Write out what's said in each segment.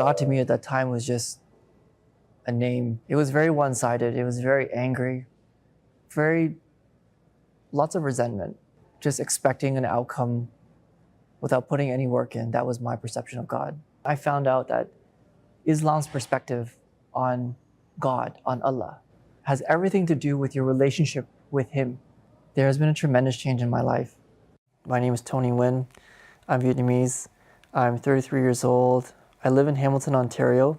God to me at that time was just a name. It was very one-sided. It was very angry, lots of resentment, just expecting an outcome without putting any work in. That was my perception of God. I found out that Islam's perspective on God, on Allah, has everything to do with your relationship with Him. There has been a tremendous change in my life. My name is Nguyen. I'm Vietnamese. I'm 33 years old. I live in Hamilton, Ontario,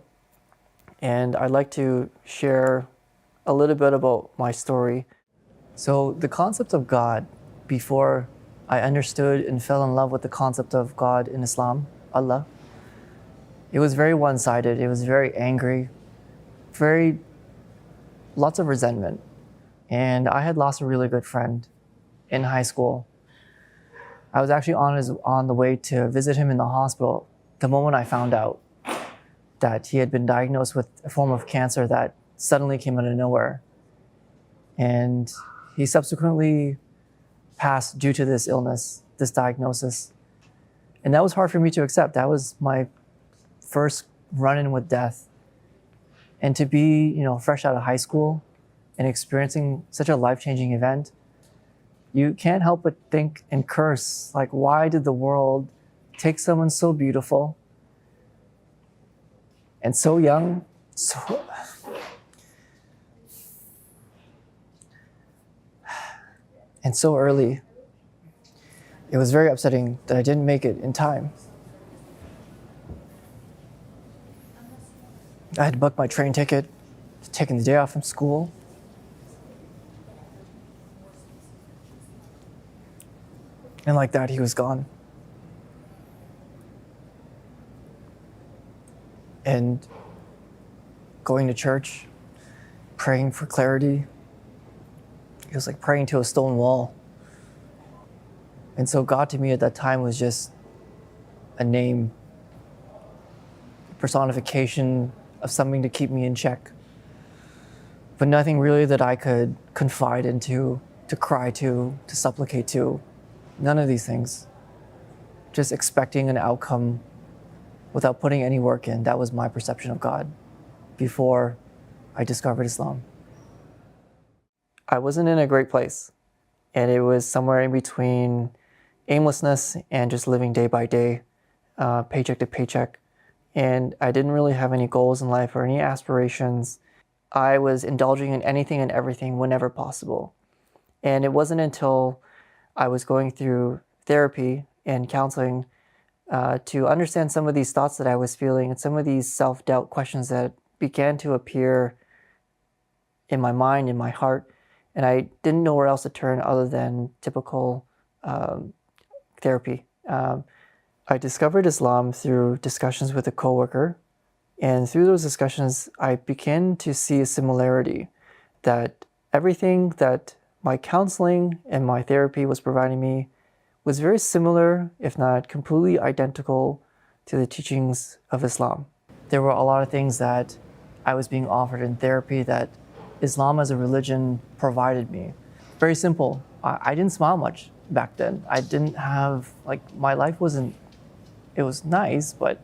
and I'd like to share a little bit about my story. So the concept of God, before I understood and fell in love with the concept of God in Islam, Allah, it was very one-sided. It was very angry, lots of resentment. And I had lost a really good friend in high school. I was actually on the way to visit him in the hospital the moment I found out that he had been diagnosed with a form of cancer that suddenly came out of nowhere. And he subsequently passed due to this illness, this diagnosis. And that was hard for me to accept. That was my first run-in with death. And to be, fresh out of high school and experiencing such a life-changing event, you can't help but think and curse, like, why did the world take someone so beautiful and so young, and so early? It was very upsetting that I didn't make it in time. I had booked my train ticket, taken the day off from school. And like that, he was gone. And going to church, praying for clarity, it was like praying to a stone wall. And so God to me at that time was just a name, personification of something to keep me in check, but nothing really that I could confide into, to cry to supplicate to. None of these things. Just expecting an outcome without putting any work in. That was my perception of God before I discovered Islam. I wasn't in a great place, and it was somewhere in between aimlessness and just living day by day, paycheck to paycheck. And I didn't really have any goals in life or any aspirations. I was indulging in anything and everything whenever possible. And it wasn't until I was going through therapy and counseling to understand some of these thoughts that I was feeling and some of these self-doubt questions that began to appear in my mind, in my heart. And I didn't know where else to turn other than typical therapy. I discovered Islam through discussions with a coworker, and through those discussions, I began to see a similarity that everything that my counseling and my therapy was providing me was very similar, if not completely identical, to the teachings of Islam. There were a lot of things that I was being offered in therapy that Islam as a religion provided me. Very simple. I didn't smile much back then. I didn't have, my life wasn't, it was nice, but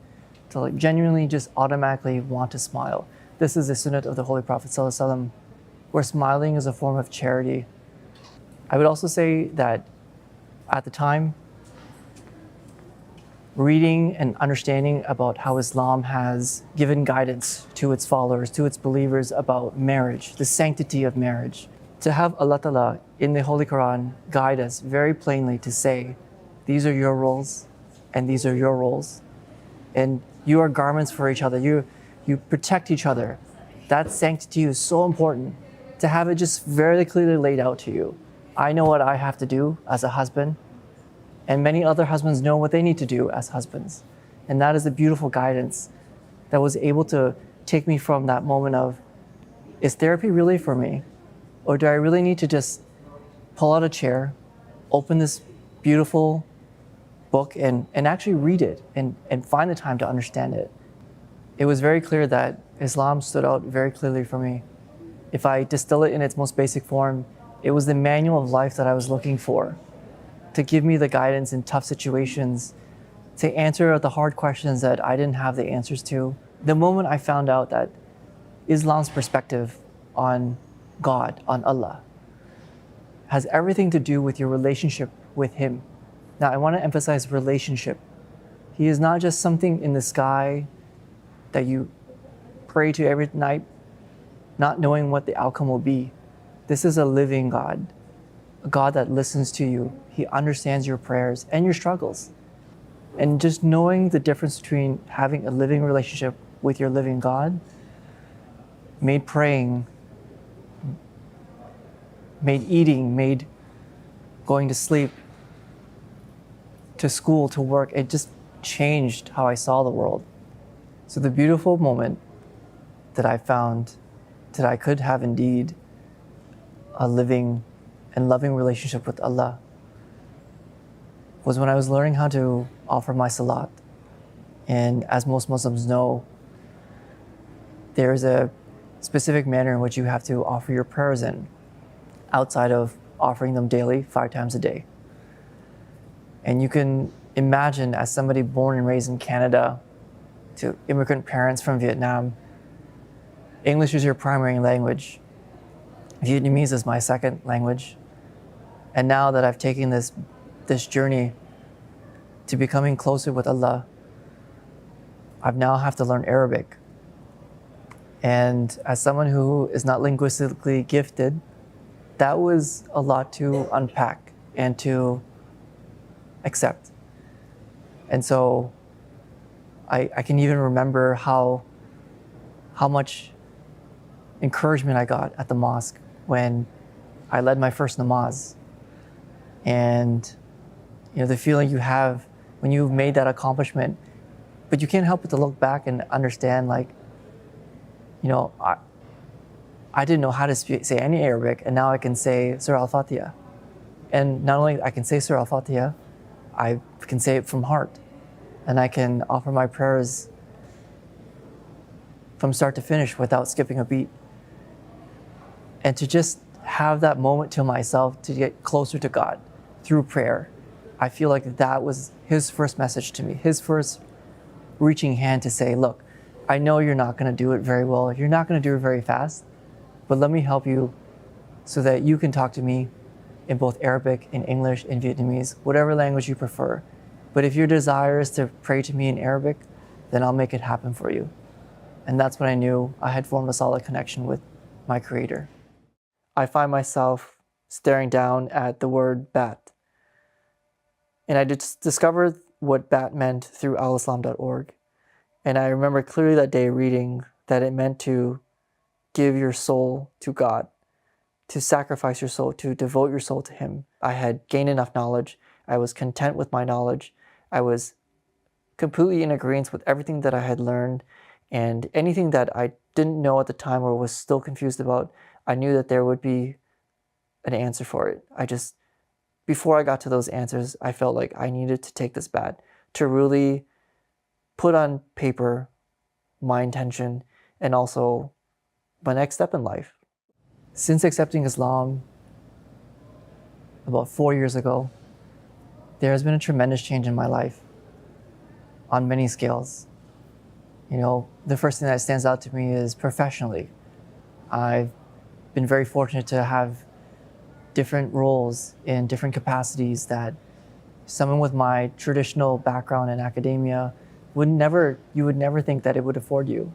to genuinely just automatically want to smile. This is the sunnah of the Holy Prophet ﷺ, where smiling is a form of charity. I would also say that at the time, reading and understanding about how Islam has given guidance to its followers, to its believers about marriage, the sanctity of marriage. To have Allah Ta'ala in the Holy Quran guide us very plainly to say, these are your roles and these are your roles. And you are garments for each other. You protect each other. That sanctity is so important to have it just very clearly laid out to you. I know what I have to do as a husband, and many other husbands know what they need to do as husbands. And that is the beautiful guidance that was able to take me from that moment of, is therapy really for me? Or do I really need to just pull out a chair, open this beautiful book and actually read it and find the time to understand it? It was very clear that Islam stood out very clearly for me. If I distill it in its most basic form, it was the manual of life that I was looking for, to give me the guidance in tough situations, to answer the hard questions that I didn't have the answers to, The moment I found out that Islam's perspective on God, on Allah, has everything to do with your relationship with Him. Now, I want to emphasize relationship. He is not just something in the sky that you pray to every night, not knowing what the outcome will be. This is a living God, a God that listens to you. He understands your prayers and your struggles. And just knowing the difference between having a living relationship with your living God made praying, made eating, made going to sleep, to school, to work, it just changed how I saw the world. So the beautiful moment that I found that I could have indeed a living and loving relationship with Allah was when I was learning how to offer my salat. And as most Muslims know, there's a specific manner in which you have to offer your prayers in, outside of offering them daily, 5 times a day. And you can imagine, as somebody born and raised in Canada to immigrant parents from Vietnam, English is your primary language. Vietnamese is my second language. And now that I've taken this journey to becoming closer with Allah, I now have to learn Arabic. And as someone who is not linguistically gifted, that was a lot to unpack and to accept. And so I can even remember how much encouragement I got at the mosque when I led my first namaz. And the feeling you have when you've made that accomplishment, but you can't help but to look back and understand, like, I didn't know how to say any Arabic, and now I can say Surah Al-Fatiha. And not only I can say Surah Al-Fatiha, I can say it from heart. And I can offer my prayers from start to finish without skipping a beat. And to just have that moment to myself to get closer to God through prayer, I feel like that was His first message to me, His first reaching hand to say, look, I know you're not going to do it very well, you're not going to do it very fast, but let me help you so that you can talk to me in both Arabic, in English, in Vietnamese, whatever language you prefer. But if your desire is to pray to me in Arabic, then I'll make it happen for you. And that's when I knew I had formed a solid connection with my Creator. I find myself staring down at the word bat. And I discovered what bat meant through alislam.org. And I remember clearly that day reading that it meant to give your soul to God, to sacrifice your soul, to devote your soul to Him. I had gained enough knowledge. I was content with my knowledge. I was completely in agreement with everything that I had learned, and anything that I didn't know at the time or was still confused about, I knew that there would be an answer for it. Before I got to those answers, I felt like I needed to take this bat, to really put on paper my intention and also my next step in life. Since accepting Islam about 4 years ago, there has been a tremendous change in my life on many scales. The first thing that stands out to me is professionally. I've been very fortunate to have different roles in different capacities that someone with my traditional background in academia you would never think that it would afford you.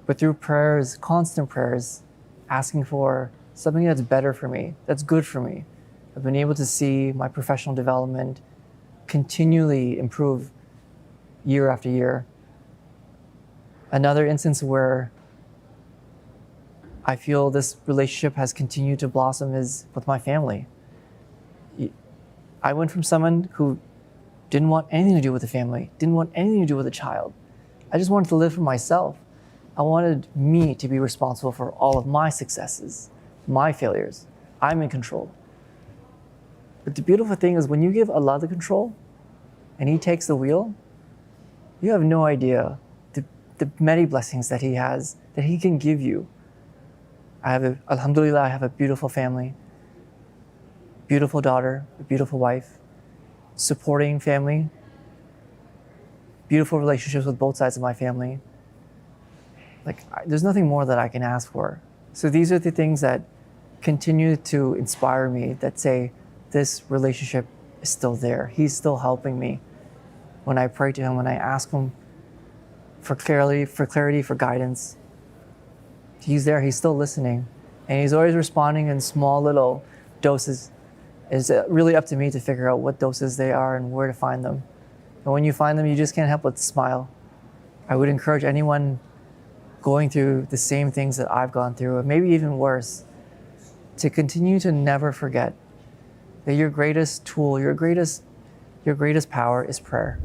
But through prayers, constant prayers, asking for something that's better for me, that's good for me, I've been able to see my professional development continually improve year after year. Another instance where I feel this relationship has continued to blossom is with my family. I went from someone who didn't want anything to do with the family, didn't want anything to do with a child. I just wanted to live for myself. I wanted me to be responsible for all of my successes, my failures. I'm in control. But the beautiful thing is when you give Allah the control and He takes the wheel, you have no idea the many blessings that He has, that He can give you. Alhamdulillah, I have a beautiful family, beautiful daughter, a beautiful wife, supporting family, beautiful relationships with both sides of my family, There's nothing more that I can ask for. So these are the things that continue to inspire me, that say this relationship is still there. He's still helping me. When I pray to him, when I ask him for clarity, for guidance, he's there, he's still listening. And he's always responding in small little doses. It's really up to me to figure out what doses they are and where to find them. And when you find them, you just can't help but smile. I would encourage anyone going through the same things that I've gone through, or maybe even worse, to continue to never forget that your greatest tool, your greatest power is prayer.